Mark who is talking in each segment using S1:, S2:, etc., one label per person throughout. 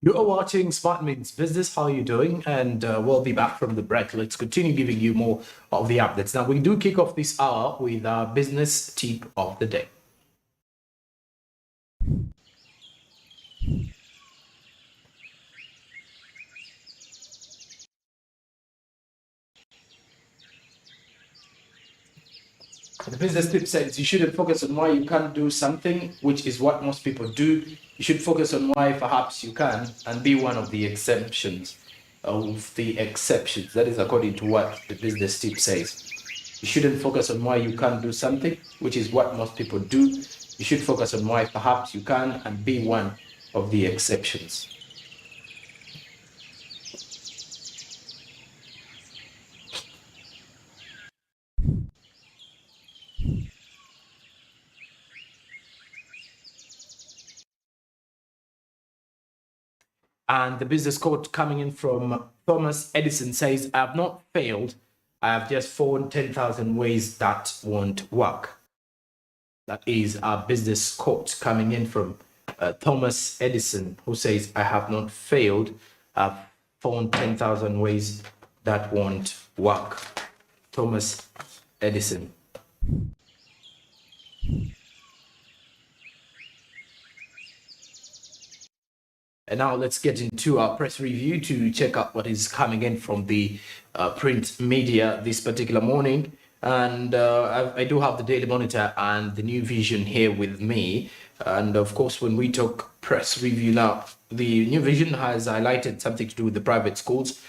S1: You are watching Smart Means Business. How are you doing? And we'll be back from the break. Let's continue giving you more of the updates. Now, we do kick off this hour with our business tip of the day. The business tip says you shouldn't focus on why you can't do something, which is what most people do. You should focus on why perhaps you can and be one of the exceptions. That is according to what the business tip says. You shouldn't focus on why you can't do something, which is what most people do. You should focus on why perhaps you can and be one of the exceptions. And the business quote coming in from Thomas Edison says, I have not failed. I have just found 10,000 ways that won't work. That is our business quote coming in from Thomas Edison, who says, I have not failed. I've found 10,000 ways that won't work. Thomas Edison. And now let's get into our press review to check out what is coming in from the print media this particular morning. And I do have the Daily Monitor and the New Vision here with me. And of course, when we talk press review now, the New Vision has highlighted something to do with the private schools,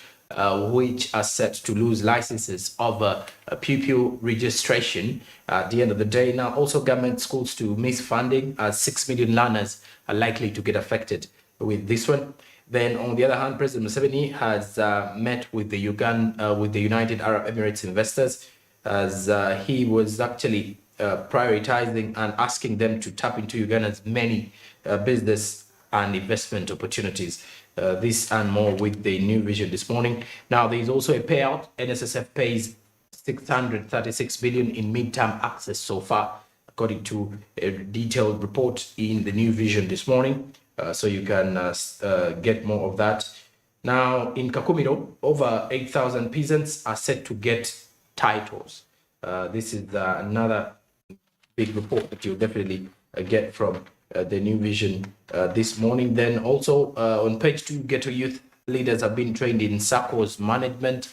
S1: which are set to lose licenses over pupil registration at the end of the day. Now, also government schools to miss funding, as 6 million learners are likely to get affected with this one. Then on the other hand, President Museveni has met with the United Arab Emirates investors, as he was actually prioritizing and asking them to tap into Uganda's many business and investment opportunities. This and more with the New Vision this morning. Now, there is also a payout. NSSF pays 636 billion in midterm access so far, according to a detailed report in the New Vision this morning. So you can get more of that. Now, in Kakumiro, over 8,000 peasants are set to get titles. This is another big report that you'll definitely get from the New Vision this morning. Then also on page 2, Ghetto Youth leaders have been trained in SACCO's management.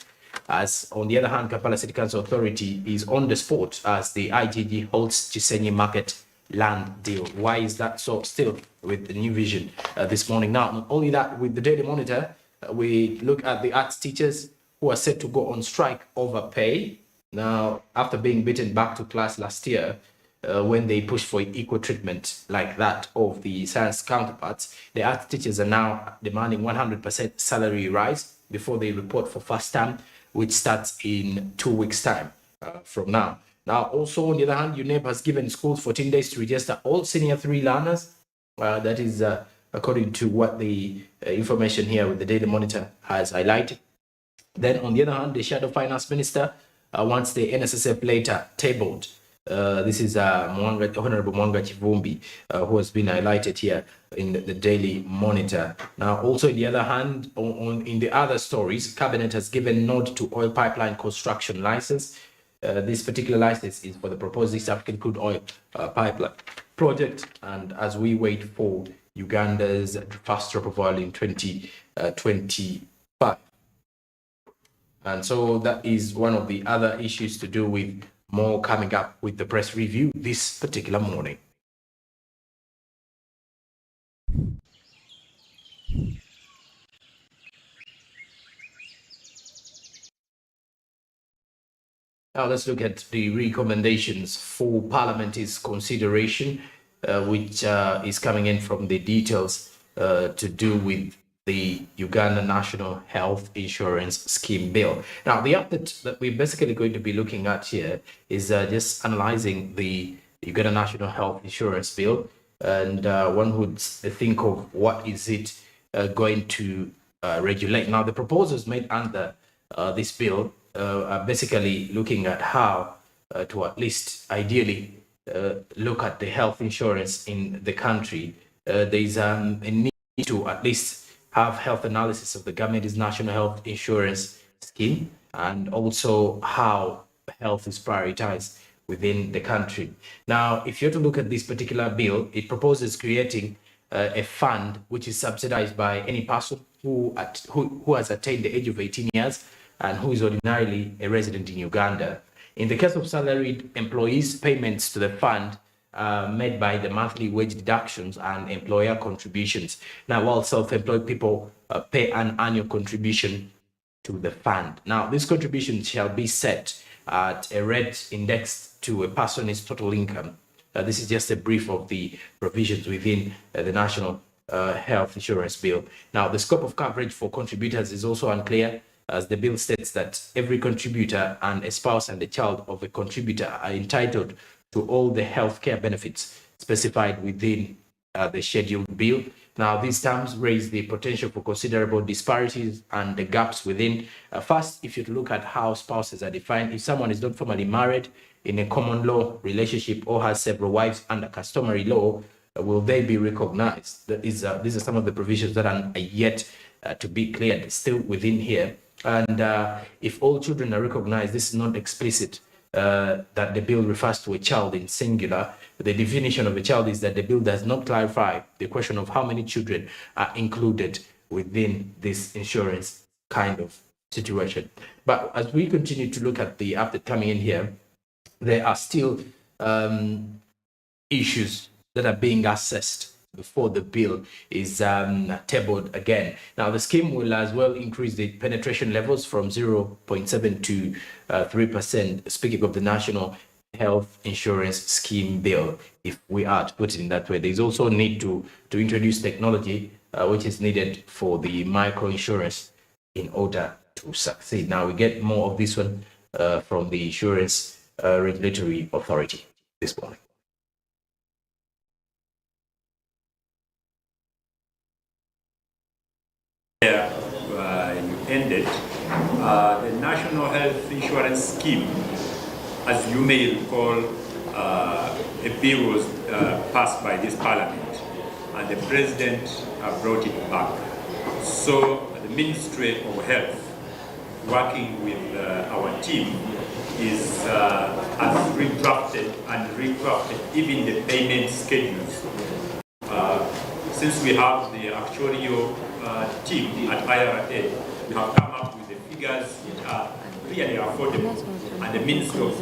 S1: As on the other hand, Kampala City Council Authority is on the spot as the IGG holds Chisenyi Market land deal. Why is that so? Still with the New Vision this morning. Now, not only that, with the Daily Monitor, we look at the arts teachers who are set to go on strike over pay. Now, after being beaten back to class last year, when they pushed for equal treatment like that of the science counterparts, the arts teachers are now demanding 100% salary rise before they report for first term, which starts in 2 weeks' time from now. Now, also, on the other hand, UNEP has given schools 14 days to register all senior 3 learners. That is according to what the information here with the Daily Monitor has highlighted. Then, on the other hand, the Shadow Finance Minister wants the NSSF later tabled. This is Honorable Mwanga Chivumbi, who has been highlighted here in the Daily Monitor. Now, also, on the other hand, in the other stories, Cabinet has given nod to oil pipeline construction license. This particular license is for the proposed East African crude oil pipeline project, and as we wait for Uganda's first drop of oil in 2025. And so that is one of the other issues to do with more coming up with the press review this particular morning. Now let's look at the recommendations for Parliament's consideration, which is coming in from the details to do with the Uganda National Health Insurance Scheme Bill. Now, the update that we're basically going to be looking at here is just analyzing the Uganda National Health Insurance Bill, and one would think of what is it going to regulate. Now, the proposals made under this bill are basically looking at how to at least ideally look at the health insurance in the country. There is a need to at least have health analysis of the government's national health insurance scheme and also how health is prioritized within the country. Now, if you're to look at this particular bill, it proposes creating a fund which is subsidized by any person who has attained the age of 18 years and who is ordinarily a resident in Uganda. In the case of salaried employees, payments to the fund made by the monthly wage deductions and employer contributions. Now, while self-employed people pay an annual contribution to the fund. Now, this contribution shall be set at a rate indexed to a person's total income. This is just a brief of the provisions within the National Health Insurance Bill. Now, the scope of coverage for contributors is also unclear, as the bill states that every contributor and a spouse and a child of a contributor are entitled to all the healthcare benefits specified within the scheduled bill. Now, these terms raise the potential for considerable disparities and the gaps within. First, if you look at how spouses are defined, if someone is not formally married in a common law relationship or has several wives under customary law, will they be recognized? These are some of the provisions that are yet to be cleared, still within here. And if all children are recognized, this is not explicit that the bill refers to a child in singular. The definition of a child is that the bill does not clarify the question of how many children are included within this insurance kind of situation. But as we continue to look at the update coming in here, there are still issues that are being assessed before the bill is tabled again. Now, the scheme will as well increase the penetration levels from 0.7 to 3%, speaking of the National Health Insurance Scheme bill, if we are to put it in that way. There's also a need to introduce technology which is needed for the micro-insurance in order to succeed. Now, we get more of this one from the Insurance Regulatory Authority this morning.
S2: You ended, the National Health Insurance Scheme, as you may recall, a bill was passed by this parliament and the president brought it back. So the Ministry of Health, working with our team, has redrafted and recrafted even the payment schedules. Since we have the actuarial team at IRA, we have come up with the figures that are really affordable. And the Ministry of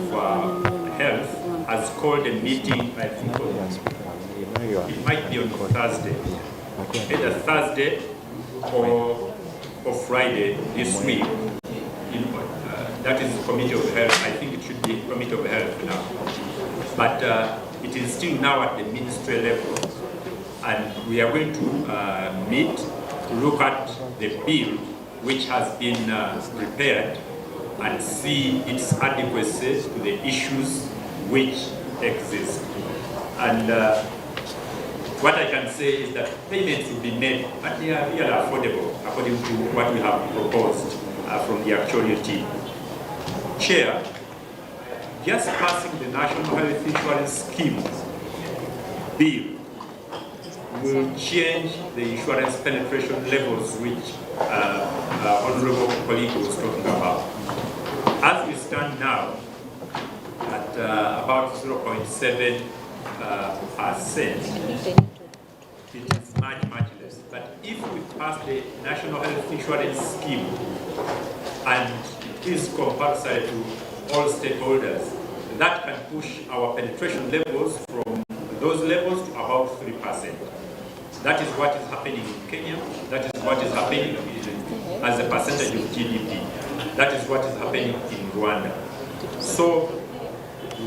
S2: Health has called a meeting, I think it might be on Thursday, either Thursday or Friday this week. That is Committee of Health. I think it should be Committee of Health now. But it is still now at the ministry level. And we are going to meet to look at the bill which has been prepared and see its adequacy to the issues which exist. And what I can say is that payments will be made, but they are really affordable according to what we have proposed from the actuarial team. Chair, just passing the National Health Insurance Scheme bill will change the insurance penetration levels which Honorable colleague was talking about. As we stand now at about 0.7%, it is much less. But if we pass the National Health Insurance Scheme and it is compulsory to all stakeholders, that can push our penetration levels from those levels to about 3%. That is what is happening in Kenya. That is what is happening as a percentage of GDP. That is what is happening in Rwanda. So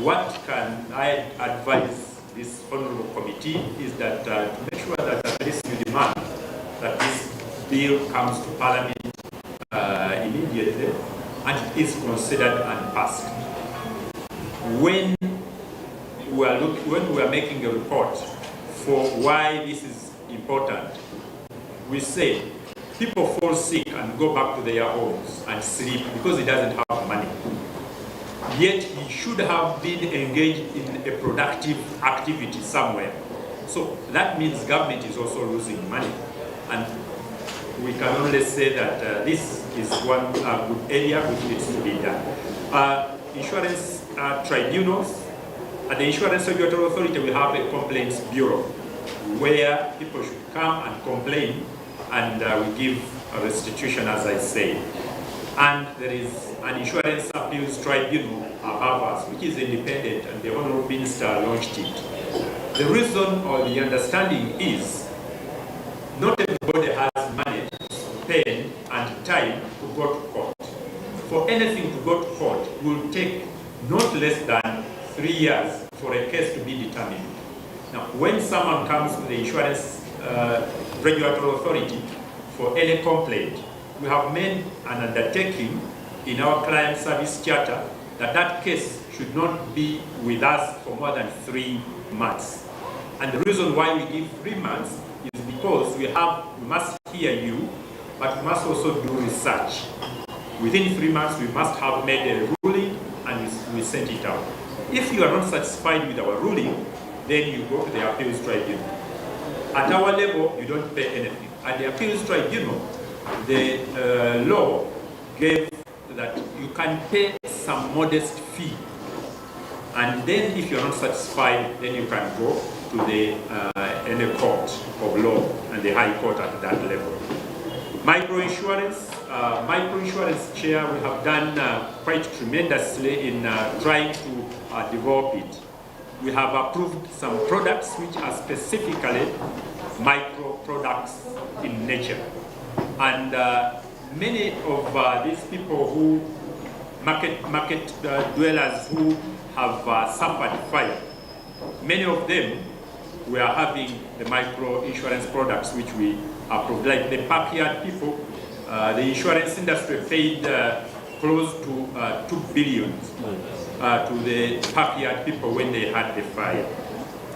S2: what can I advise this honorable committee is that to make sure that at least we demand that this bill comes to Parliament immediately and it is considered and passed. When we are making a report for why this is important, we say people fall sick and go back to their homes and sleep because he doesn't have money. Yet he should have been engaged in a productive activity somewhere. So that means government is also losing money. And we can only say that this is one good area which needs to be done. Insurance tribunals. At the Insurance Regulatory Authority, we have a complaints bureau where people should come and complain, and we give a restitution, as I say. And there is an Insurance Appeals Tribunal above us, which is independent, and the Honourable Minister launched it. The reason or the understanding is not everybody has money, pen, and time to go to court. For anything to go to court will take not less than 3 years for a case to be determined. Now, when someone comes to the Insurance Regulatory Authority for any complaint, we have made an undertaking in our client service charter that that case should not be with us for more than 3 months. And the reason why we give 3 months is because we must hear you, but we must also do research. Within 3 months, we must have made a ruling and we send it out. If you are not satisfied with our ruling, then you go to the appeals tribunal. At our level, you don't pay anything. At the appeals tribunal, the law gave that you can pay some modest fee. And then if you're not satisfied, then you can go to the any court of law and the high court at that level. Microinsurance chair, we have done quite tremendously in trying to develop it. We have approved some products which are specifically micro products in nature. And many of these people who, market dwellers who have suffered fire, many of them were having the micro insurance products which we approved. Like the backyard people, the insurance industry paid close to 2 billion to the backyard people when they had the fire.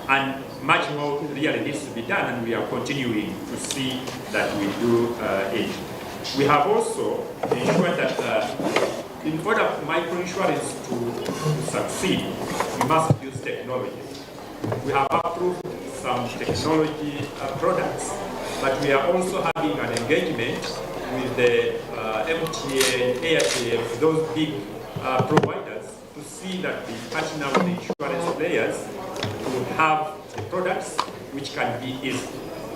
S2: And much more really needs to be done, and we are continuing to see that we do it. We have also ensured that in order for microinsurance to succeed, we must use technology. We have approved some technology products, but we are also having an engagement with the MTN, Airtel, those big providers, to see that we partner with the insurance players to have the products which can be easy.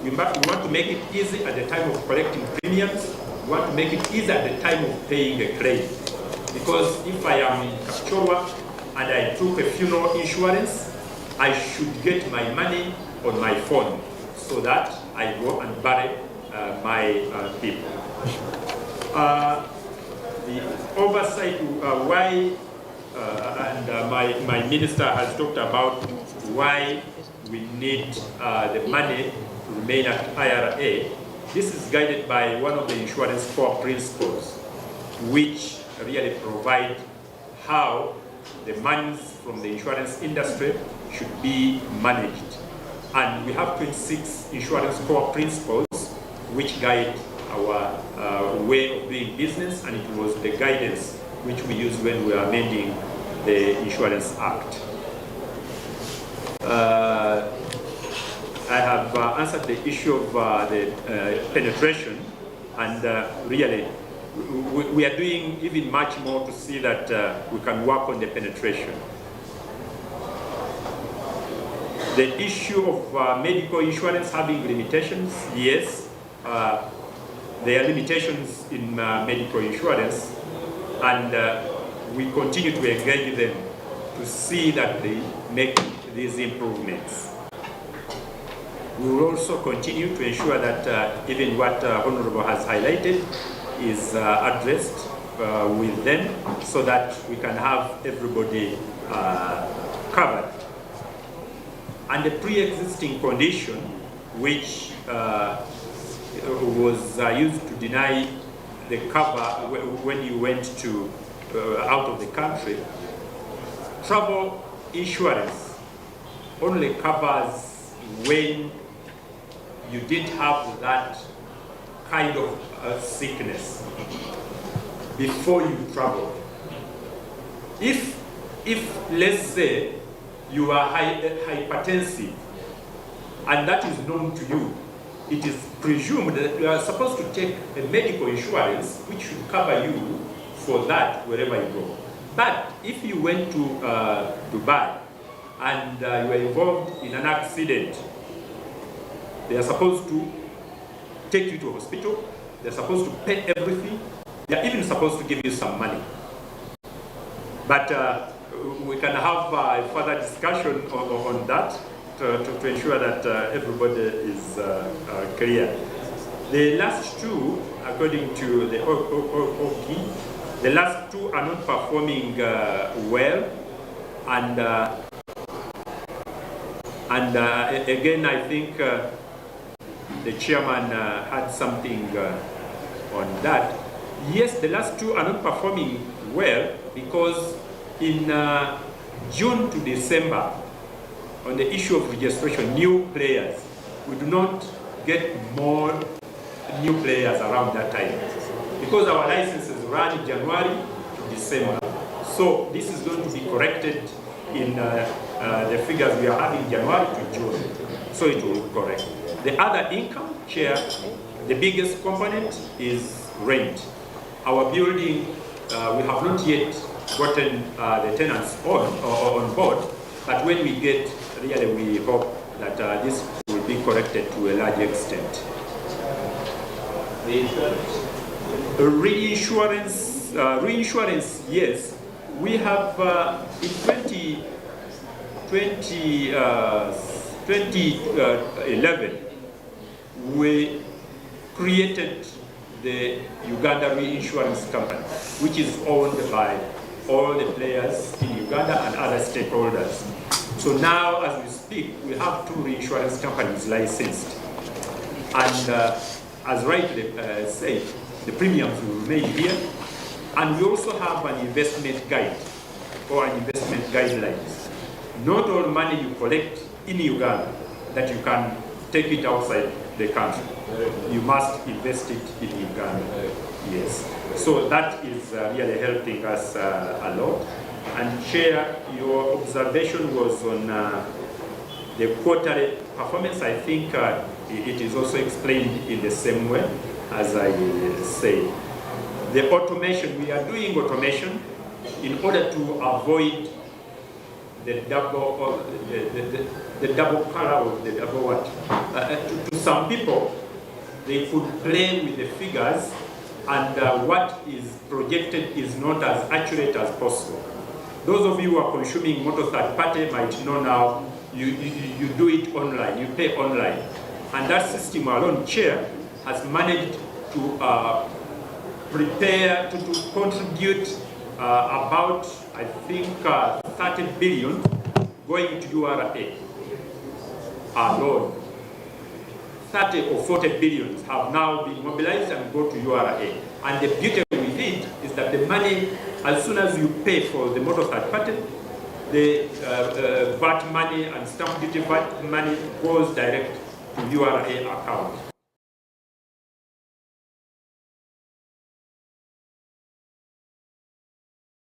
S2: We want to make it easy at the time of collecting premiums. We want to make it easy at the time of paying a claim. Because if I am in Kapchorwa and I took a funeral insurance, I should get my money on my phone so that I go and bury my people. The oversight, my minister has talked about why we need the money to remain at IRA. This is guided by one of the insurance core principles, which really provide how the monies from the insurance industry should be managed. And we have 26 insurance core principles which guide our way of doing business, and it was the guidance which we used when we were amending the Insurance Act. I have answered the issue of the penetration, and really we are doing even much more to see that we can work on the penetration. The issue of medical insurance having limitations, yes, there are limitations in medical insurance, and we continue to engage them to see that they make these improvements. We will also continue to ensure that even what Honorable has highlighted is addressed with them, so that we can have everybody covered. And the pre-existing condition, which was used to deny the cover when you went to out of the country, travel insurance only covers when you didn't have that kind of sickness before you travel. If let's say you are hypertensive and that is known to you, it is presumed that you are supposed to take a medical insurance which should cover you for that wherever you go. But if you went to Dubai and you were involved in an accident, they are supposed to take you to a hospital, they're supposed to pay everything, they're even supposed to give you some money. But we can have a further discussion on that to ensure that everybody is clear. The last two, according to the OP, the last two are not performing well, and again, I think the chairman had something on that. Yes, the last two are not performing well because in June to December, on the issue of registration, new players, we do not get more new players around that time because our licenses run January to December. So this is going to be corrected in the figures we are having January to June. So it will correct. The other income share, the biggest component is rent. Our building, we have not yet gotten the tenants on board, but when we get, really we hope that this will be corrected to a large extent. Reinsurance, yes. We have in 2011, we created the Uganda Reinsurance Company, which is owned by all the players in Uganda and other stakeholders. So now, as we speak, we have two reinsurance companies licensed. And as rightly said, the premiums will remain here. And we also have an investment guide or an investment guidelines. Not all money you collect in Uganda that you can take it outside the country. You must invest it in Uganda. Yes. So that is really helping us a lot. And Chair, your observation was on the quarterly performance. I think it is also explained in the same way as I said. The automation, we are doing automation in order to avoid the double color or the double what. To some people, they could play with the figures and what is projected is not as accurate as possible. Those of you who are consuming motor third party might know now, you do it online, you pay online. And that system alone, Chair, has managed to prepare, to contribute about, I think, 30 billion going to URA alone. 30 or 40 billions have now been mobilized and go to URA. And the beauty with it is that the money, as soon as you pay for the motor third party, the VAT money and stamp duty VAT money goes direct to URA account.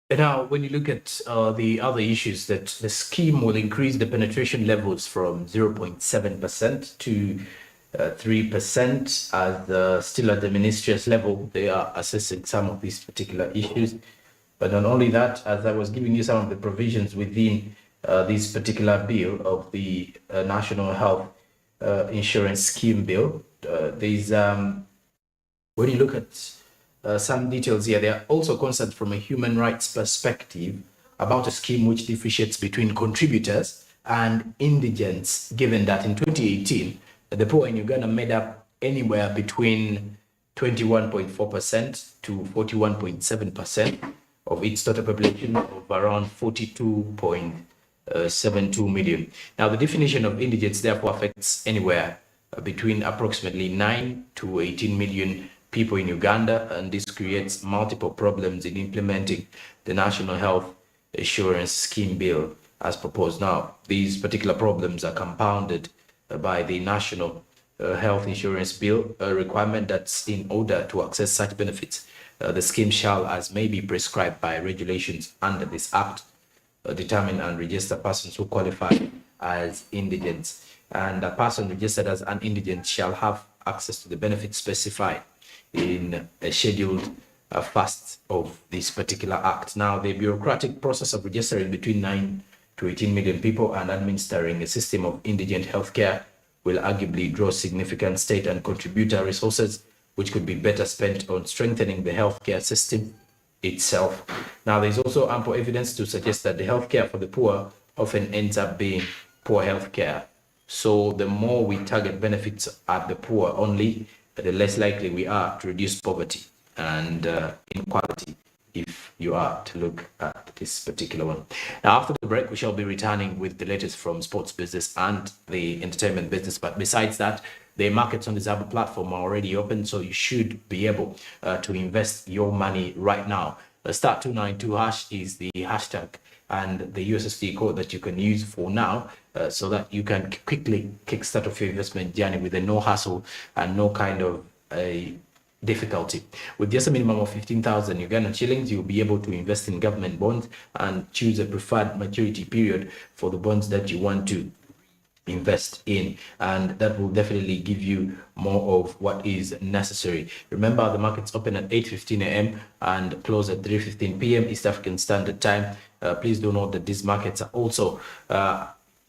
S1: And now, when you look at the other issues, that the scheme will increase the penetration levels from 0.7% to 3%, still at the ministerial level, they are assessing some of these particular issues. But not only that, as I was giving you some of the provisions within this particular bill of the National Health Insurance Scheme Bill, there's, when you look at some details here, they are also concerned from a human rights perspective about a scheme which differentiates between contributors and indigents, given that in 2018, the poor in Uganda made up anywhere between 21.4% to 41.7% of its total population of around 42.72 million. Now, the definition of indigents therefore affects anywhere between approximately 9 to 18 million people in Uganda, and this creates multiple problems in implementing the National Health Insurance Scheme Bill as proposed now. These particular problems are compounded by the National Health Insurance Bill, a requirement that's in order to access such benefits, the scheme shall, as may be prescribed by regulations under this Act, determine and register persons who qualify as indigents. And a person registered as an indigent shall have access to the benefits specified in a scheduled first of this particular act. Now, the bureaucratic process of registering between 9 to 18 million people and administering a system of indigent healthcare will arguably draw significant state and contributor resources, which could be better spent on strengthening the healthcare system itself. Now, there's also ample evidence to suggest that the healthcare for the poor often ends up being poor healthcare. So the more we target benefits at the poor only, the less likely we are to reduce poverty and inequality, if you are to look at this particular one. Now, after the break, we shall be returning with the latest from sports business and the entertainment business. But besides that, the markets on the Zabu platform are already open, so you should be able to invest your money right now. Star 292 hash is the hashtag and the USSD code that you can use for now, so that you can quickly kickstart off your investment journey with a no hassle and no kind of a difficulty. With just a minimum of 15,000 Ugandan shillings, you'll be able to invest in government bonds and choose a preferred maturity period for the bonds that you want to invest in, and that will definitely give you more of what is necessary. Remember, the markets open at 8:15 a.m. and close at 3:15 p.m. East African Standard Time. Please do note that these markets are also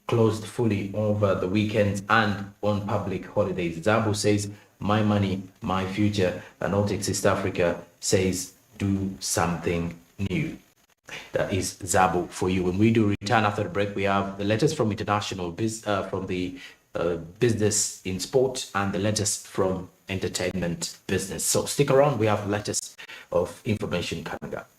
S1: closed fully over the weekends and on public holidays. Zabu says, my money, my future, and Altix East Africa says, do something new. That is Zabu for you. When we do return after the break, we have the latest from international from the business in sport and the latest from entertainment business. So stick around. We have the latest of information coming up.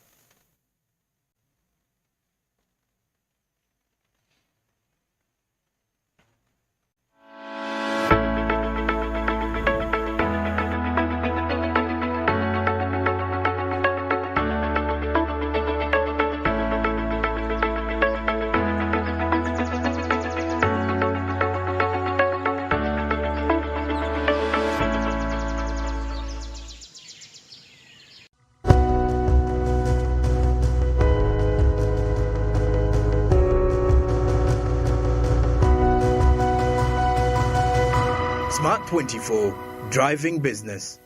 S3: Smart24, driving business.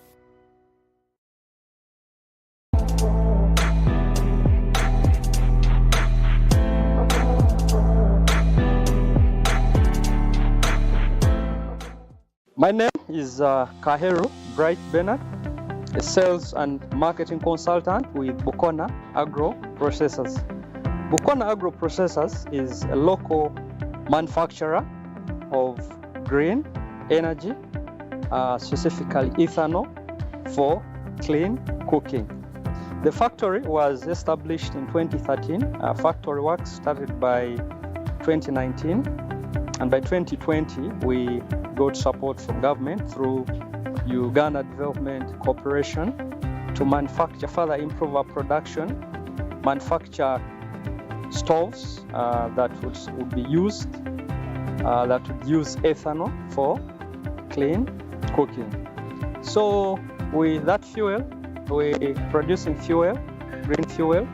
S4: My name is Kaheru Bright Bernard, a sales and marketing consultant with Bukona Agro Processors. Bukona Agro Processors is a local manufacturer of green energy, specifically ethanol for clean cooking. The factory was established in 2013. Factory work started by 2019, and by 2020 we got support from government through Uganda Development Corporation to further improve our production, manufacture stoves that would be used, that would use ethanol for clean cooking. So with that fuel, we're producing fuel, green fuel,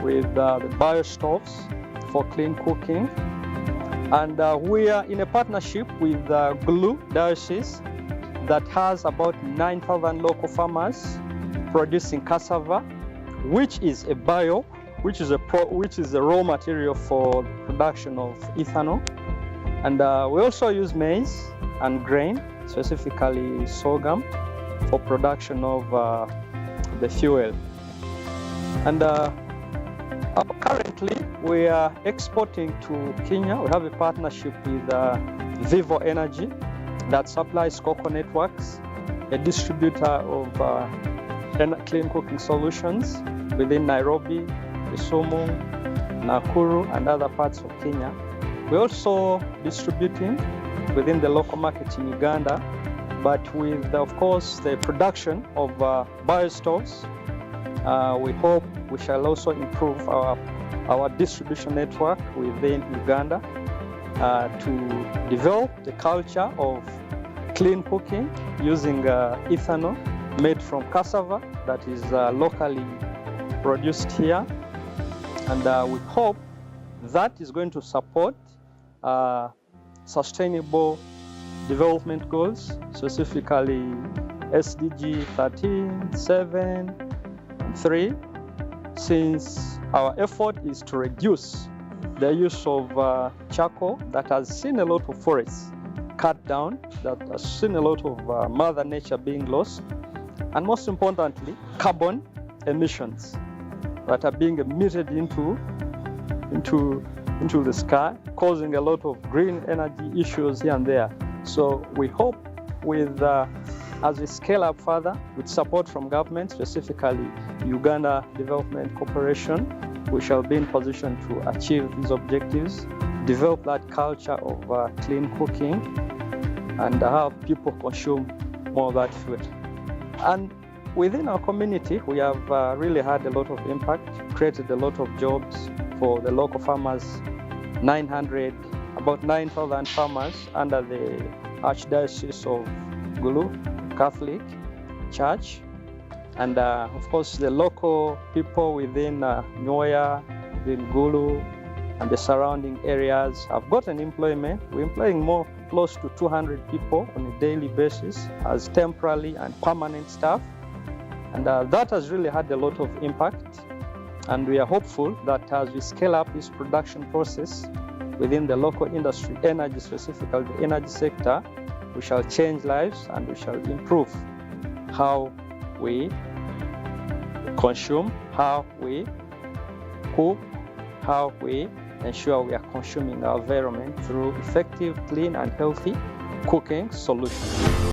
S4: with the bio stoves for clean cooking. And we are in a partnership with GLU Diocese that has about 9,000 local farmers producing cassava, which is a bio, which is a raw material for production of ethanol. And we also use maize and grain, specifically sorghum, for production of the fuel. And currently we are exporting to Kenya. We have a partnership with Vivo Energy that supplies Coconut Works, a distributor of clean cooking solutions within Nairobi, Kisumu, Nakuru, and other parts of Kenya. We're also distributing within the local market in Uganda, but with, of course, the production of biostoves, we hope we shall also improve our distribution network within Uganda to develop the culture of clean cooking using ethanol made from cassava that is locally produced here. And we hope that is going to support sustainable development goals, specifically SDG 13, 7, and 3, since our effort is to reduce the use of charcoal that has seen a lot of forests cut down, that has seen a lot of Mother Nature being lost, and most importantly, carbon emissions that are being emitted into the sky, causing a lot of green energy issues here and there. So we hope as we scale up further with support from government, specifically Uganda Development Corporation, we shall be in position to achieve these objectives, develop that culture of clean cooking, and have people consume more of that food. And within our community, we have really had a lot of impact, created a lot of jobs for the local farmers, about 9,000 farmers under the Archdiocese of Gulu Catholic Church. And of course, the local people within Nyoya, within Gulu, and the surrounding areas have gotten employment. We're employing close to 200 people on a daily basis as temporary and permanent staff. And that has really had a lot of impact. And we are hopeful that as we scale up this production process within the local industry, energy, specifically the energy sector, we shall change lives and we shall improve how we consume, how we cook, how we ensure we are consuming our environment through effective, clean, and healthy cooking solutions.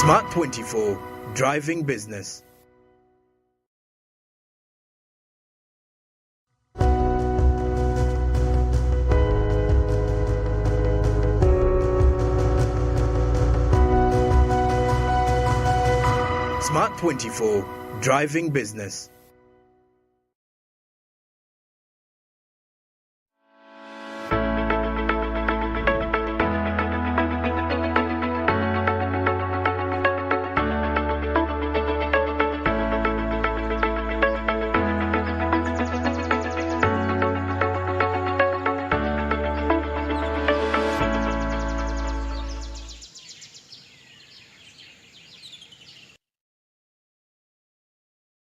S3: Smart24 Driving Business. Smart24 Driving Business.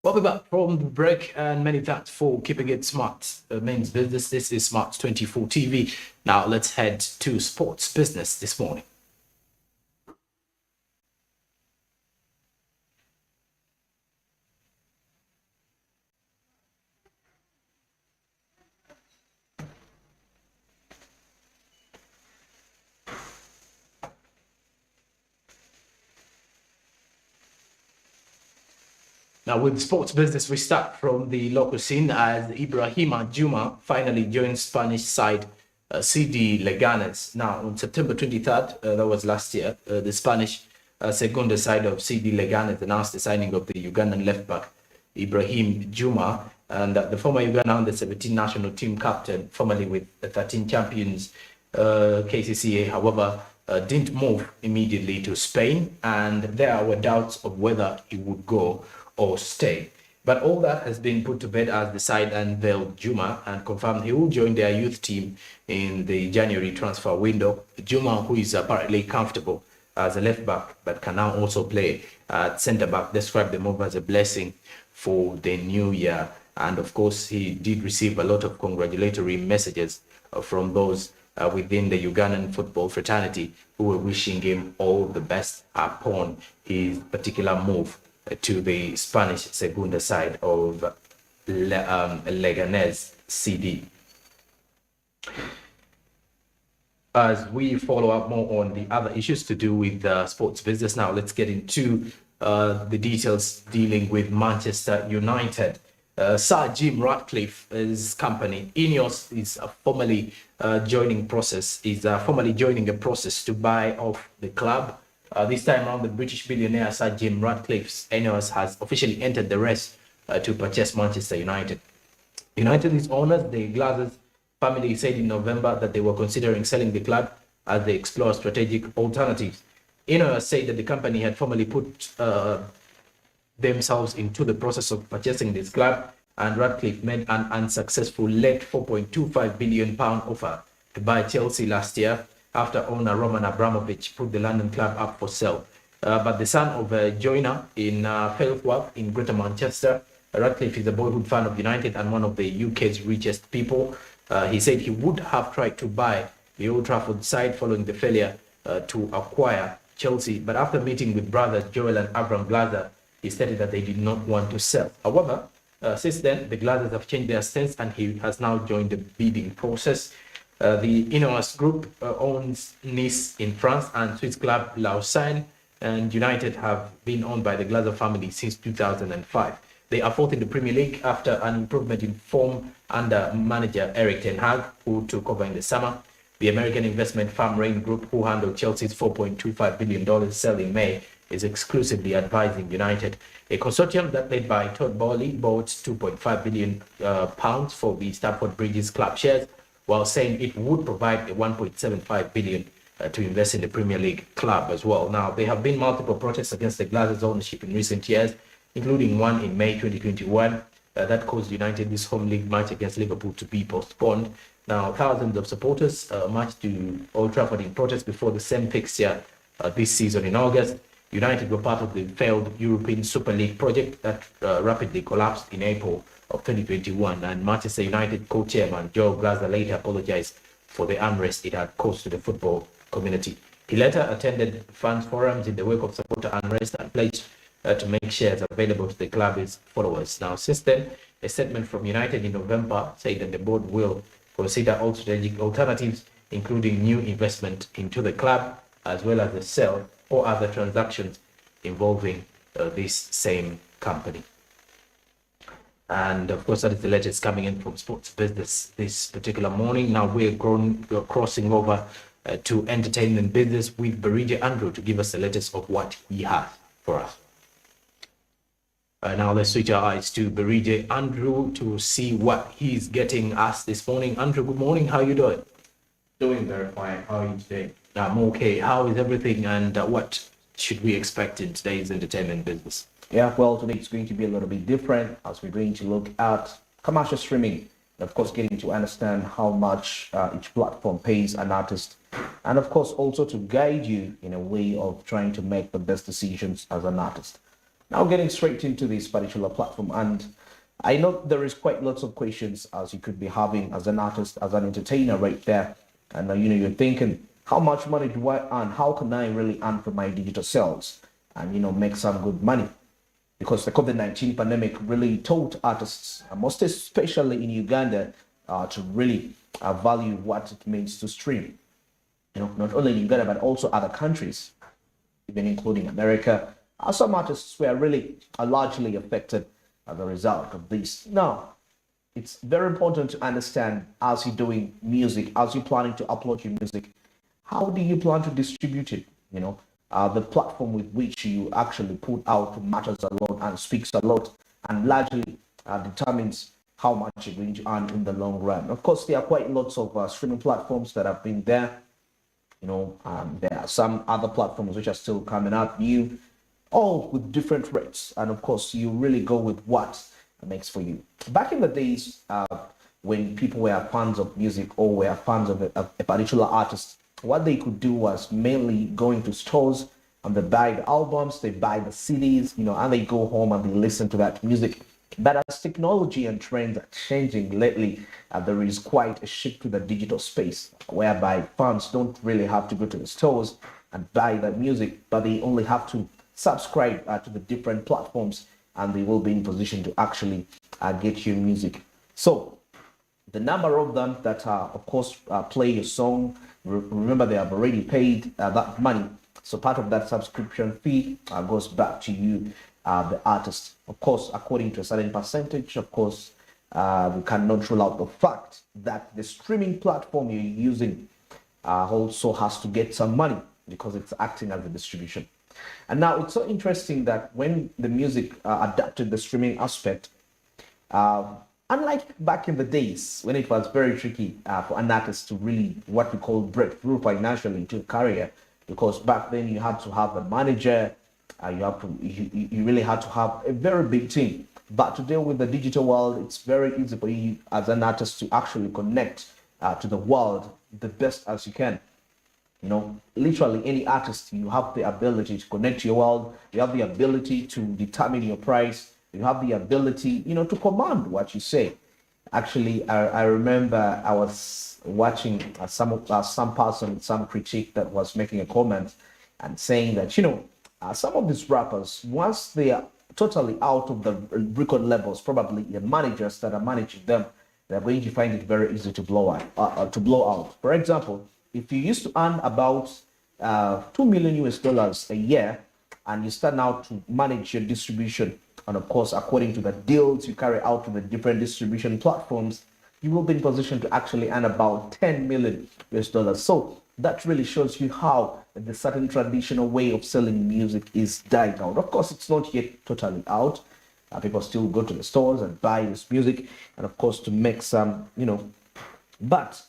S1: We'll be back from the break, and many thanks for keeping it smart. Means business. This is Smart24 TV. Now let's head to sports business this morning. Now, with sports business, we start from the local scene as Ibrahima Juma finally joined Spanish side CD Leganes. Now, on September 23rd, that was last year, the Spanish Segunda side of CD Leganes announced the signing of the Ugandan left back Ibrahim Juma, and the former Uganda under 17 national team captain, formerly with the 13 champions KCCA, however, didn't move immediately to Spain, and there were doubts of whether he would go or stay. But all that has been put to bed as the side unveiled Juma and confirmed he will join their youth team in the January transfer window. Juma, who is apparently comfortable as a left back but can now also play at centre back, described the move as a blessing for the new year. And of course, he did receive a lot of congratulatory messages from those within the Ugandan football fraternity who were wishing him all the best upon his particular move to the Spanish Segunda side of Leganés CD. As we follow up more on the other issues to do with sports business now, let's get into the details dealing with Manchester United. Sir Jim Ratcliffe's company, Ineos, is formally joining a process to buy off the club. This time around, the British billionaire Sir Jim Ratcliffe's Ineos has officially entered the race to purchase Manchester United. United's owners, the Glazers family, said in November that they were considering selling the club as they explore strategic alternatives. Ineos said that the company had formally put themselves into the process of purchasing this club, and Ratcliffe made an unsuccessful late £4.25 billion offer to buy Chelsea last year after owner Roman Abramovich put the London club up for sale. But the son of a joiner in Failsworth in Greater Manchester, Ratcliffe is a boyhood fan of United and one of the UK's richest people. He said he would have tried to buy the Old Trafford side following the failure to acquire Chelsea, but after meeting with brothers Joel and Abraham Glazer, he stated that they did not want to sell. However, since then, the Glazers have changed their stance and he has now joined the bidding process. The Ineos group owns Nice in France and Swiss club Lausanne, and United have been owned by the Glazer family since 2005. They are fourth in the Premier League after an improvement in form under manager Eric Ten Hag, who took over in the summer. The American investment firm Rain Group, who handled Chelsea's $4.25 billion sale in May, is exclusively advising United. A consortium that led by Todd Bowley bought £2.5 billion for the Stamford Bridges club shares, while saying it would provide a $1.75 billion to invest in the Premier League club as well. Now, there have been multiple protests against the Glazers' ownership in recent years, including one in May 2021 that caused United's home league match against Liverpool to be postponed. Now, thousands of supporters marched to Old Trafford in protest before the same fixture this season in August. United were part of the failed European Super League project that rapidly collapsed in April of 2021, and Manchester United co-chairman Joe Glazer later apologized for the unrest it had caused to the football community. He later attended fans forums in the wake of supporter unrest and pledged to make shares available to the club's followers. Now, since then, a statement from United in November said that the board will consider all strategic alternatives, including new investment into the club, as well as the sale or other transactions involving this same company. And of course, that is the latest coming in from sports business this particular morning. Now we're crossing over to entertainment business with Berige Andrew to give us the latest of what he has for us. Now let's switch our eyes to Berige Andrew to see what he's getting us this morning. Andrew, good morning. How are you doing?
S5: Doing very fine. How are you today?
S1: I'm okay. How is everything, and what should we expect in today's entertainment business?
S5: Yeah, well, today it's going to be a little bit different as we're going to look at commercial streaming. And of course, getting to understand how much each platform pays an artist. And of course, also to guide you in a way of trying to make the best decisions as an artist. Now getting straight into this particular platform, and I know there is quite lots of questions as you could be having as an artist, as an entertainer right there. And you're thinking, how much money do I earn? How can I really earn from my digital sales and make some good money? Because the COVID-19 pandemic really taught artists, most especially in Uganda, to really value what it means to stream. Not only in Uganda, but also other countries, even including America, Some artists were really largely affected as a result of this. Now, it's very important to understand as you're doing music, as you're planning to upload your music, how do you plan to distribute it? The platform with which you actually put out matters a lot and speaks a lot and largely determines how much you're going to earn in the long run. Of course, there are quite lots of streaming platforms that have been there. There are some other platforms which are still coming out new, all with different rates. And of course, you really go with what makes for you. Back in the days when people were fans of music or were fans of a particular artist, what they could do was mainly going to stores and they buy the albums, they buy the CDs, and they go home and they listen to that music. But as technology and trends are changing lately, there is quite a shift to the digital space whereby fans don't really have to go to the stores and buy the music, but they only have to subscribe to the different platforms and they will be in position to actually get your music. So the number of them that of course play your song, remember they have already paid that money, so part of that subscription fee goes back to you, the artist. Of course, according to a certain percentage. Of course, we cannot rule out the fact that the streaming platform you're using also has to get some money because it's acting as a distribution. And now it's so interesting that when the music adapted the streaming aspect, unlike back in the days when it was very tricky for an artist to really what we call break through financially into a career, because back then you had to have a manager, you really had to have a very big team. But today with the digital world, it's very easy for you as an artist to actually connect to the world the best as you can. Literally any artist, you have the ability to connect to your world, you have the ability to determine your price, you have the ability, to command what you say. Actually, I remember I was watching some person, some critique that was making a comment and saying that, some of these rappers, once they are totally out of the record labels, probably the managers that are managing them, they're going to find it very easy to blow out. For example, if you used to earn about $2 million US a year, and you start now to manage your distribution, and of course, according to the deals you carry out to the different distribution platforms, you will be in position to actually earn about $10 million US. So that really shows you how the certain traditional way of selling music is dying out. Of course, it's not yet totally out. People still go to the stores and buy this music, and of course, to make some, but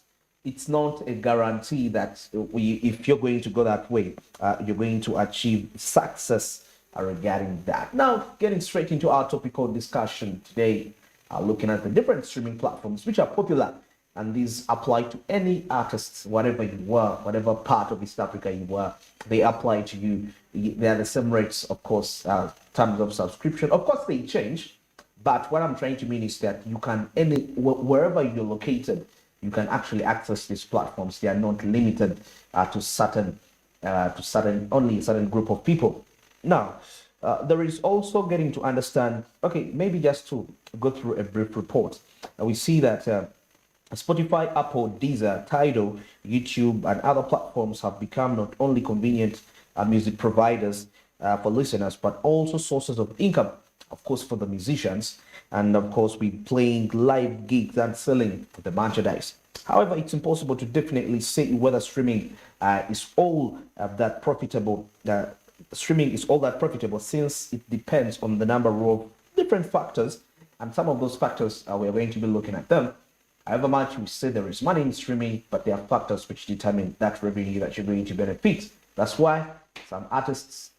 S5: it's not a guarantee that if you're going to go that way, you're going to achieve success regarding that. Now, getting straight into our topical discussion today, looking at the different streaming platforms which are popular, and these apply to any artists, whatever you were, whatever part of East Africa you were, they apply to you. They are the same rates, of course, terms of subscription. Of course, they change, but what I'm trying to mean is that you can, wherever you're located, you can actually access these platforms. They are not limited to only a certain group of people. Now, there is also getting to understand, okay, maybe just to go through a brief report. We see that Spotify, Apple, Deezer, Tidal, YouTube, and other platforms have become not only convenient music providers for listeners, but also sources of income, of course, for the musicians, and of course, we playing live gigs and selling the merchandise. However, it's impossible to definitely say whether streaming is all that profitable. Streaming is all that profitable since it depends on the number of different factors, and some of those factors we are going to be looking at them. However much we say there is money in streaming, but there are factors which determine that revenue that you're going to benefit. That's why some artists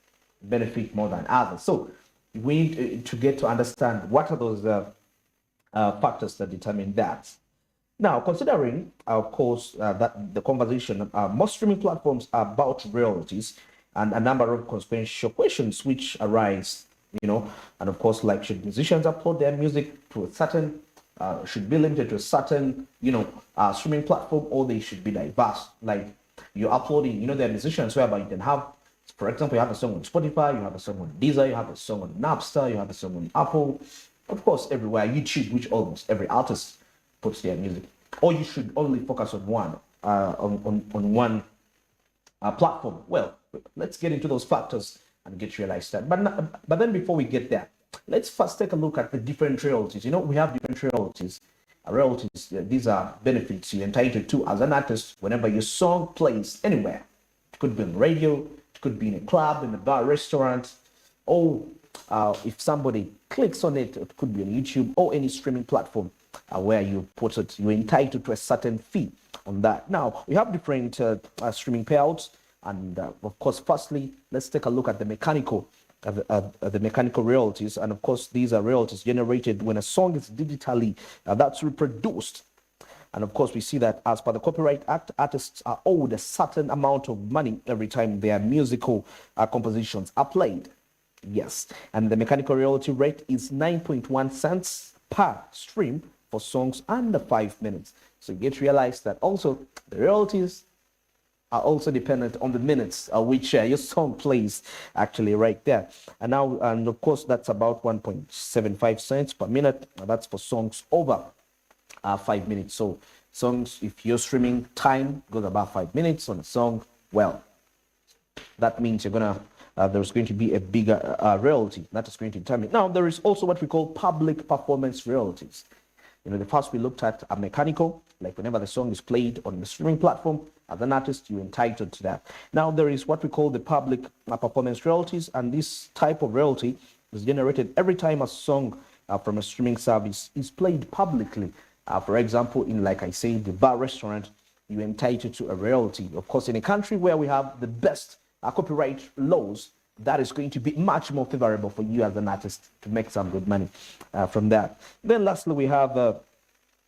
S5: benefit more than others. So we need to get to understand what are those factors that determine that. Now, considering, of course, that the conversation, most streaming platforms are about royalties and a number of consequential questions which arise, and of course, like should musicians upload their music to a certain should be limited to a certain, streaming platform, or they should be diverse. Like you're uploading, there are musicians whereby you can have, for example, you have a song on Spotify, you have a song on Deezer, you have a song on Napster, you have a song on Apple, of course, everywhere, YouTube, which almost every artist puts their music. Or you should only focus on one, on one platform. Well, let's get into those factors and get realized that. But then before we get there, let's first take a look at the different royalties. You know, we have different royalties. Royalties, these are benefits you're entitled to as an artist whenever your song plays anywhere. It could be on radio, it could be in a club, in a bar, restaurant, or if somebody clicks on it, it could be on YouTube or any streaming platform where you put it, you're entitled to a certain fee on that. Now, we have different streaming payouts. And of course, firstly, let's take a look at the mechanical royalties. And of course, these are royalties generated when a song is digitally that's reproduced. And of course, we see that as per the Copyright Act, artists are owed a certain amount of money every time their musical compositions are played. Yes, and the mechanical royalty rate is 9.1 cents per stream for songs under 5 minutes. So you get to realize that also the royalties are also dependent on the minutes which your song plays actually right there. And now, and of course, that's about 1.75 cents per minute. That's for songs over 5 minutes. So songs, if your streaming time goes about 5 minutes on a song, well, that means you're gonna there's going to be a bigger royalty that is going to determine. Now, there is also what we call public performance royalties. You know, the first we looked at a mechanical, like whenever the song is played on the streaming platform, as an artist, you're entitled to that. Now, there is what we call the public performance royalties, and this type of royalty is generated every time a song from a streaming service is played publicly. For example, in, like I say, the bar restaurant, you're entitled to a royalty. Of course, in a country where we have the best copyright laws, that is going to be much more favorable for you as an artist to make some good money from that. Then lastly, we have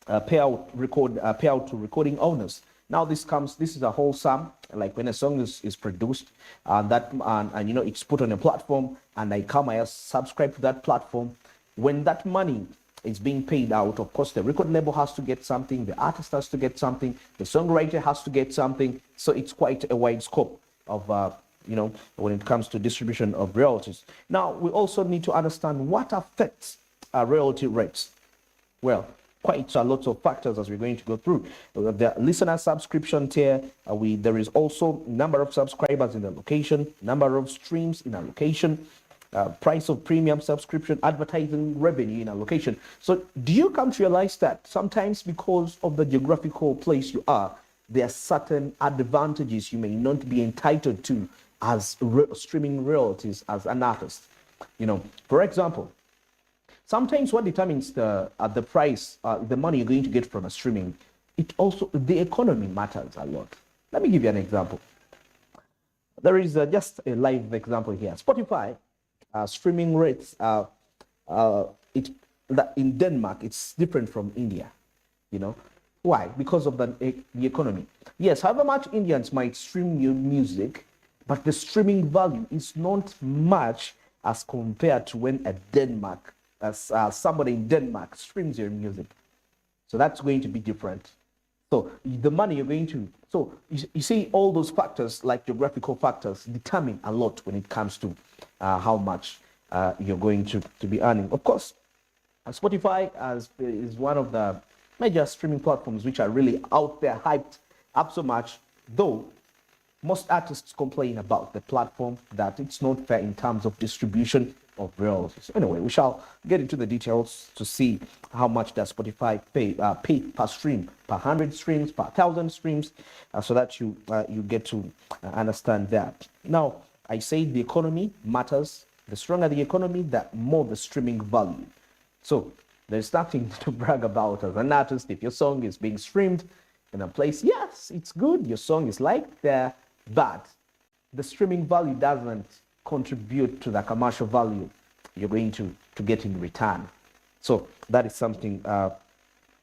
S5: payout to recording owners. Now this is a whole sum, like when a song is produced and you know, it's put on a platform and I subscribe to that platform. When that money is being paid out, of course, the record label has to get something, the artist has to get something, the songwriter has to get something. So it's quite a wide scope of you know, when it comes to distribution of royalties. Now, we also need to understand what affects royalty rates. Well, quite a lot of factors as we're going to go through. The listener subscription tier, there is also number of subscribers in the location, number of streams in a location, price of premium subscription, advertising revenue in a location. So do you come to realize that sometimes because of the geographical place you are, there are certain advantages you may not be entitled to as streaming royalties as an artist? You know, for example, sometimes what determines the price, the money you're going to get from a streaming, it also, the economy matters a lot. Let me give you an example. There is just a live example here. Spotify streaming rates, in Denmark, it's different from India, you know. Why? Because of the economy. Yes, however much Indians might stream your music, but the streaming value is not much as compared to when somebody in Denmark streams your music. So that's going to be different. So the money you're going to, so you see all those factors, like geographical factors, determine a lot when it comes to how much you're going to be earning. Of course, Spotify is one of the major streaming platforms which are really out there, hyped up so much, though most artists complain about the platform, that it's not fair in terms of distribution of royalties. Anyway, we shall get into the details to see how much does Spotify pay per stream, per 100 streams, per 1,000 streams, so that you get to understand that. Now, I say the economy matters. The stronger the economy, the more the streaming value. So there's nothing to brag about as an artist. If your song is being streamed in a place, yes, it's good, your song is liked there, but the streaming value doesn't contribute to the commercial value you're going to get in return. So that is something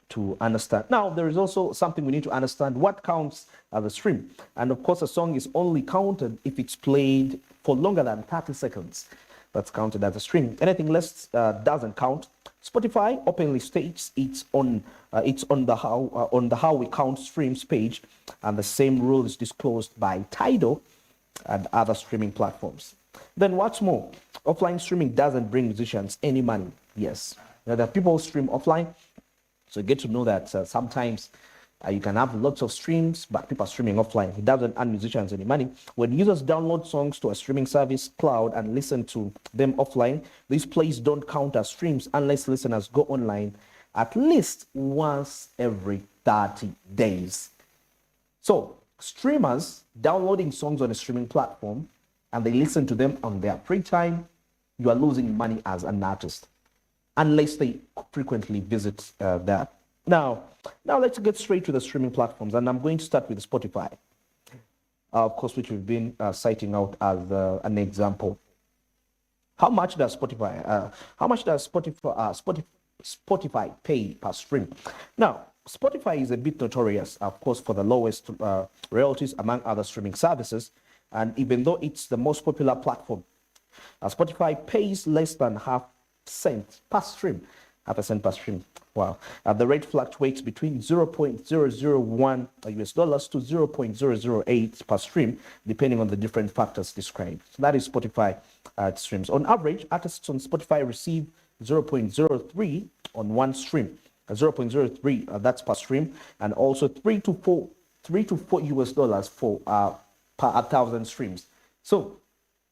S5: to understand. Now, there is also something we need to understand: what counts as a stream. And of course, a song is only counted if it's played for longer than 30 seconds. That's counted as a stream. Anything less doesn't count. Spotify openly states it's on the how we count streams page, and the same rule is disclosed by Tidal and other streaming platforms. Then what's more, offline streaming doesn't bring musicians any money. Yes, there are people who stream offline, so you get to know that sometimes You can have lots of streams, but people are streaming offline. It doesn't earn musicians any money. When users download songs to a streaming service cloud and listen to them offline, these plays don't count as streams unless listeners go online at least once every 30 days. So streamers downloading songs on a streaming platform and they listen to them on their free time, you are losing money as an artist unless they frequently visit that. Now let's get straight to the streaming platforms, and I'm going to start with Spotify, of course, which we've been citing out as an example. How much does Spotify pay per stream? Now, Spotify is a bit notorious, of course, for the lowest royalties among other streaming services, and even though it's the most popular platform, Spotify pays less than half a cent per stream. Wow. The rate fluctuates between 0.001 US dollars to 0.008 per stream, depending on the different factors described. So that is Spotify streams. On average, artists on Spotify receive 0.03 on one stream. 0.03, that's per stream, and also 3 to 4 US dollars for per 1,000 streams. So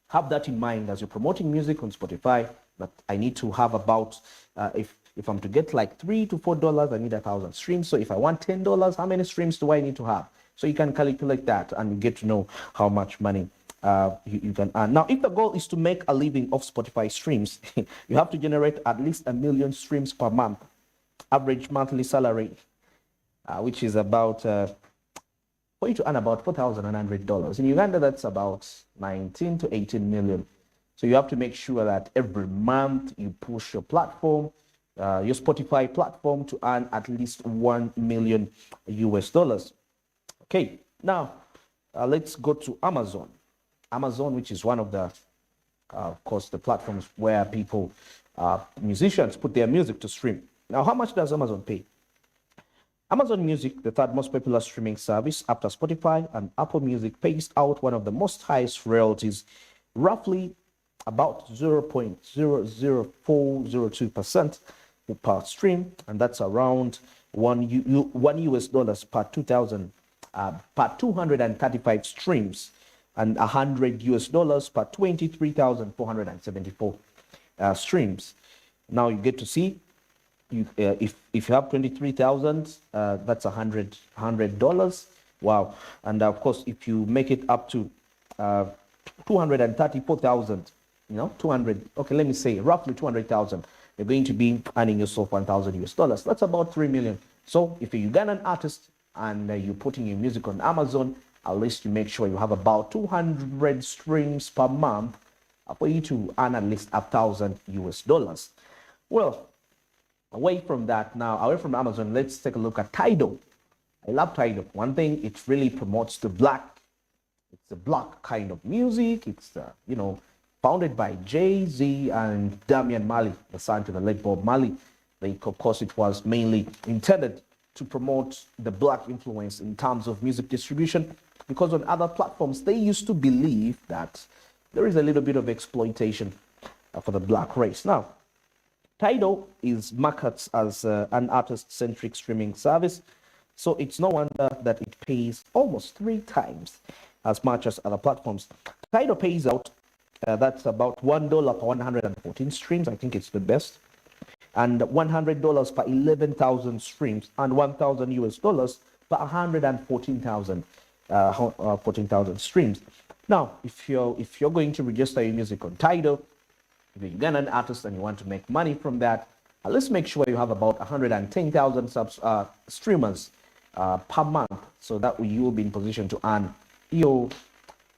S5: have that in mind as you're promoting music on Spotify. But I need to have about if I'm to get like $3 to $4, I need 1,000 streams. So if I want $10, how many streams do I need to have? So you can calculate that and you get to know how much money you can earn. Now, if the goal is to make a living off Spotify streams, you have to generate at least 1 million streams per month. Average monthly salary, which is about for you to earn about $4,100. In Uganda, that's about 19 to 18 million. So you have to make sure that every month you push your platform, your Spotify platform, to earn at least 1 million US dollars. Okay, now let's go to Amazon. Amazon, which is one of the, of course, the platforms where people, musicians put their music to stream. Now, how much does Amazon pay? Amazon Music, the third most popular streaming service after Spotify and Apple Music, pays out one of the most highest royalties, roughly about 0.00402% per stream, and that's around one US dollars per 235 streams, and 100 US dollars per 23,474 streams. Now you get to see, if you have 23,000, that's $100. Wow. And of course, if you make it up to 234,000, 200, okay, let me say roughly 200,000, you're going to be earning yourself 1,000 US dollars. That's about 3 million. So if you're a Ugandan artist and you're putting your music on Amazon, at least you make sure you have about 200 streams per month for you to earn at least 1,000 US dollars. Well, away from that now, away from Amazon, let's take a look at Tidal. I love Tidal. One thing, it really promotes the black. It's a black kind of music. It's, founded by Jay-Z and Damian Marley, the son to the late Bob Marley. Of course, it was mainly intended to promote the black influence in terms of music distribution, because on other platforms, they used to believe that there is a little bit of exploitation for the black race. Now, Tidal is marketed as an artist-centric streaming service, so it's no wonder that it pays almost 3 times as much as other platforms. Tidal pays out, that's about $1 per 114 streams. I think it's the best. And $100 per 11,000 streams, and 1,000 US dollars per 114,000 streams. Now, if you're going to register your music on Tidal, if you're an artist and you want to make money from that, let's make sure you have about 110,000 streamers per month, so that you will be in position to earn your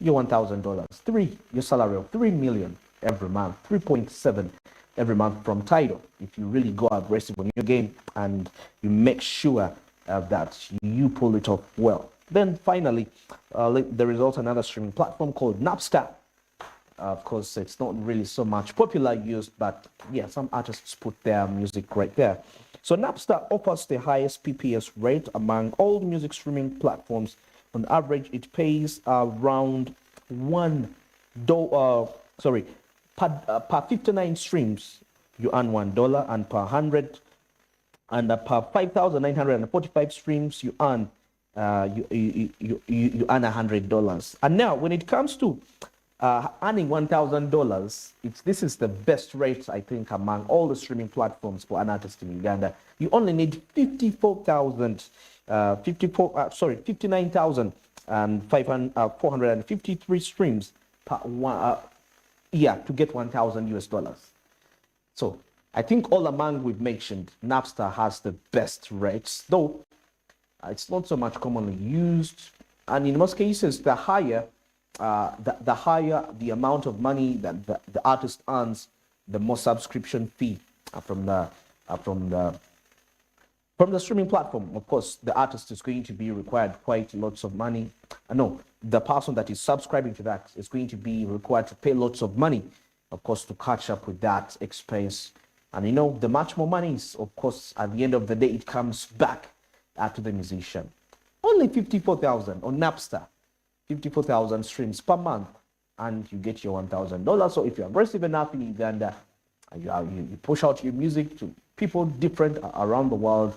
S5: $1,000, your salary of 3 million every month, 3.7 every month from Tidal. If you really go aggressive on your game and you make sure that you pull it off well. Then finally, there is also another streaming platform called Napster. Of course, it's not really so much popular used, but yeah, some artists put their music right there. So Napster offers the highest PPS rate among all music streaming platforms. On average, it pays around per 59 streams, you earn $1, and per 100 and per 5,945 streams, you earn you earn $100. And now, when it comes to earning $1,000, this is the best rate, I think, among all the streaming platforms for an artist in Uganda. You only need 59,453 streams per year to get $1,000. So I think all among we've mentioned, Napster has the best rates, though it's not so much commonly used, and in most cases, the higher the amount of money that the artist earns, the more subscription fee from the streaming platform. Of course, the artist is going to be required quite lots of money. No, the person that is subscribing to that is going to be required to pay lots of money, of course, to catch up with that expense. And you know, the much more money is, of course, at the end of the day, it comes back to the musician. Only 54,000 on Napster, 54,000 streams per month, and you get your $1,000. So if you're aggressive enough in Uganda, you push out your music to people different around the world,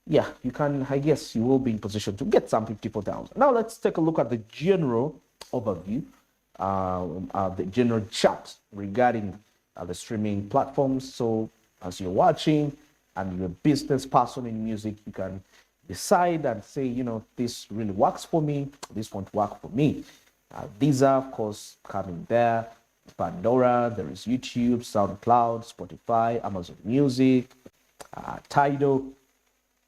S5: yeah, you can, I guess you will be in position to get some 54,000. Now let's take a look at the general overview, the general chart regarding the streaming platforms. So as you're watching and you're a business person in music, you can decide and say, you know, this really works for me, this won't work for me. These are, of course, coming there. Pandora, there is YouTube, SoundCloud, Spotify, Amazon Music, Tidal.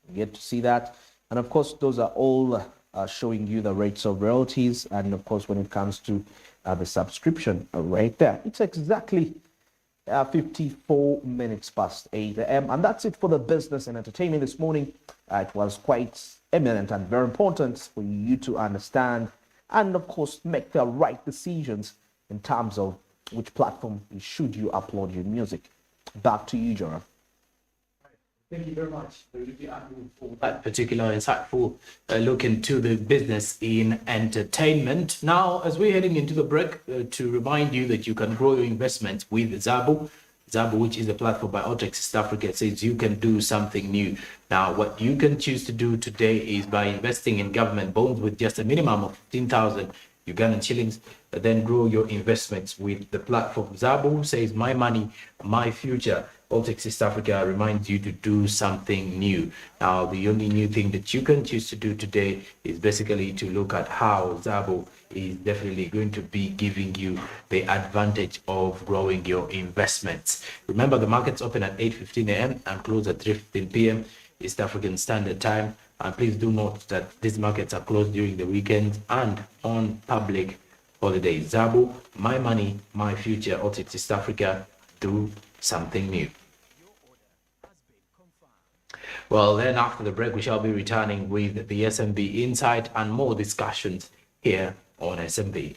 S5: You get to see that. And of course, those are all showing you the rates of royalties. And of course, when it comes to the subscription right there, it's exactly 54 minutes past 8 a.m. And that's it for the business and entertainment this morning. It was quite eminent and very important for you to understand and, of course, make the right decisions in terms of which platform should you upload your music. Back to you, Joram.
S1: Thank you very much for that particular insightful look into the business in entertainment. Now, as we're heading into the break, to remind you that you can grow your investments with Zabo. Zabo, which is a platform by Otex East Africa, says you can do something new. Now, what you can choose to do today is by investing in government bonds with just a minimum of 15,000 Ugandan shillings, then grow your investments with the platform. Zabo says, my money, my future. Otex East Africa reminds you to do something new. Now, the only new thing that you can choose to do today is basically to look at how Zabo is definitely going to be giving you the advantage of growing your investments. Remember, the markets open at 8:15 a.m. and close at 3:15 p.m. East African Standard Time. And please do note that these markets are closed during the weekends and on public holidays. Zabo, my money, my future. Otex East Africa, do something new. Well, then after the break, we shall be returning with the SMB Insight and more discussions here on SMB.